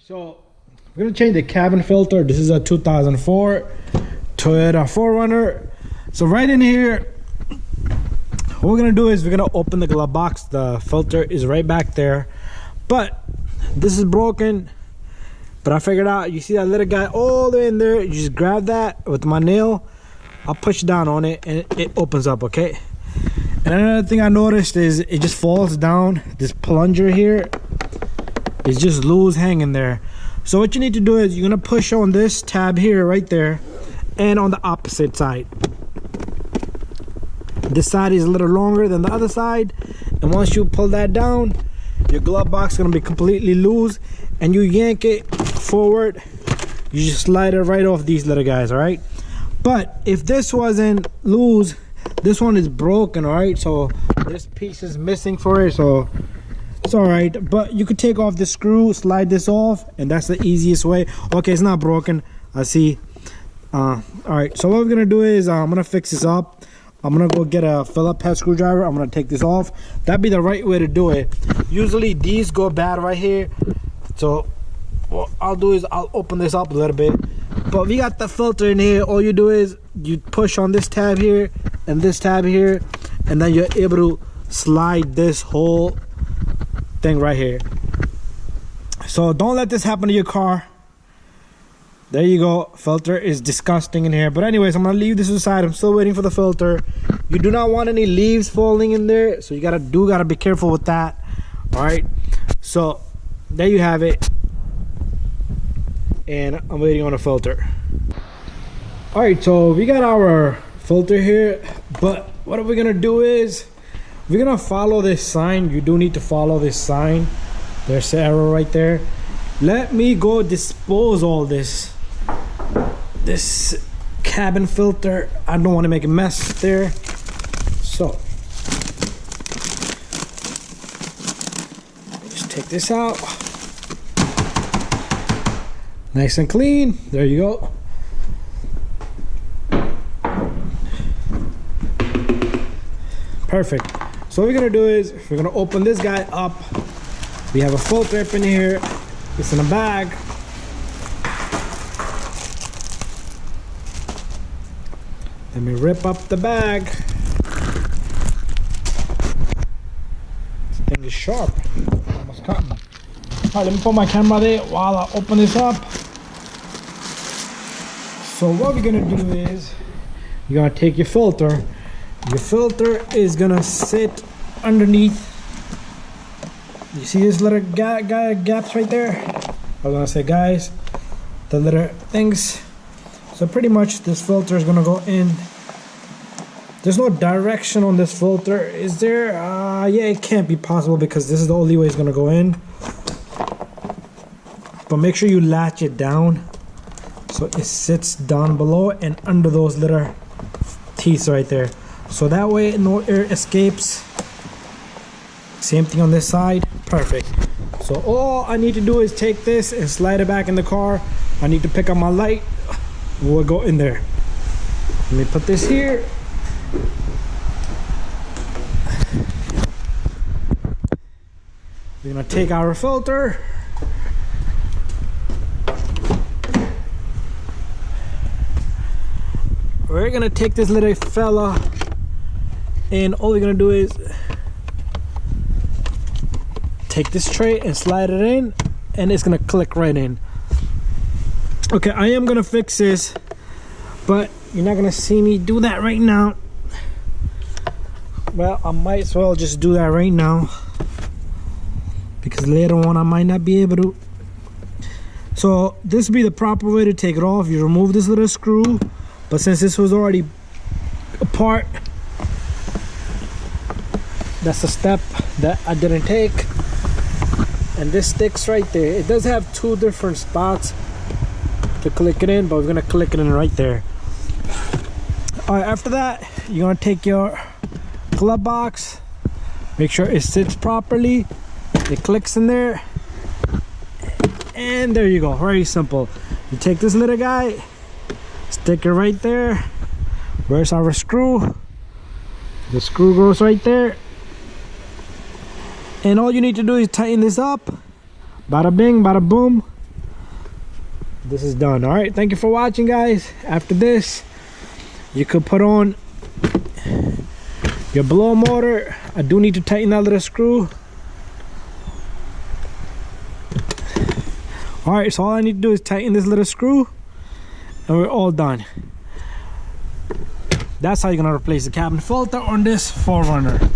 So we're gonna change the cabin filter. This is a 2004 Toyota 4Runner. So right in here, what we're gonna do is we're gonna open the glove box. The filter is right back there, but this is broken. But I figured out, you see that little guy all the way in there, you just grab that with my nail, I'll push down on it and it opens up, okay? And another thing I noticed is it just falls down. This plunger here is just loose hanging there. So what you need to do is you're gonna push on this tab here, right there, and on the opposite side. This side is a little longer than the other side, and once you pull that down, your glove box is gonna be completely loose, and you yank it forward, you just slide it right off these little guys, all right? But if this wasn't loose, this one is broken, all right? So this piece is missing for it, so it's all right. But you could take off the screw, slide this off, and that's the easiest way. Okay, it's not broken, I see. All right, so what we're gonna do is I'm gonna fix this up. I'm gonna go get a Phillips head screwdriver. I'm gonna take this off. That'd be the right way to do it. Usually these go bad right here, so what I'll do is I'll open this up a little bit. But we got the filter in here. All you do is you push on this tab here and this tab here, and then you're able to slide this whole thing right here. So don't let this happen to your car. There you go. Filter is disgusting in here. But anyways, I'm gonna leave this aside. I'm still waiting for the filter. You do not want any leaves falling in there, so you gotta be careful with that. All right, so there you have it, and I'm waiting on a filter. All right, so we got our filter here, but what we're gonna do is we're gonna follow this sign. You do need to follow this sign. There's the arrow right there. Let me go dispose all this cabin filter. I don't want to make a mess there, so just take this out, nice and clean. There you go. Perfect. So what we're gonna do is we're gonna open this guy up. We have a filter up in here. It's in a bag. Let me rip up the bag. This thing is sharp. Almost cut me. Alright, let me put my camera there while I open this up. So what we're gonna do is you're gonna take your filter. Your filter is gonna sit underneath. You see this little gaps right there? I was gonna say, guys, the little things. So pretty much this filter is gonna go in. There's no direction on this filter, is there? Yeah, it can't be possible because this is the only way it's gonna go in. But make sure you latch it down so it sits down below and under those little teeth right there. So that way no air escapes. Same thing on this side. Perfect. So all I need to do is take this and slide it back in the car. I need to pick up my light. We'll go in there. Let me put this here. We're gonna take our filter. We're gonna take this little fella, and all we're gonna do is take this tray and slide it in, and it's gonna click right in. Okay, I am gonna fix this, but you're not gonna see me do that right now. Well, I might as well just do that right now because later on I might not be able to. So this would be the proper way to take it off. You remove this little screw, but since this was already apart, that's a step that I didn't take. And this sticks right there. It does have two different spots to click it in, but we're gonna click it in right there. All right, after that, you're gonna take your glove box, make sure it sits properly, it clicks in there, and there you go. Very simple. You take this little guy, stick it right there. Where's our screw? The screw goes right there, and all you need to do is tighten this up. Bada bing, bada boom. this is done. All right, thank you for watching, guys. After this, you could put on your blower motor. I do need to tighten that little screw. All right, so all I need to do is tighten this little screw and we're all done. That's how you're gonna replace the cabin filter on this 4Runner.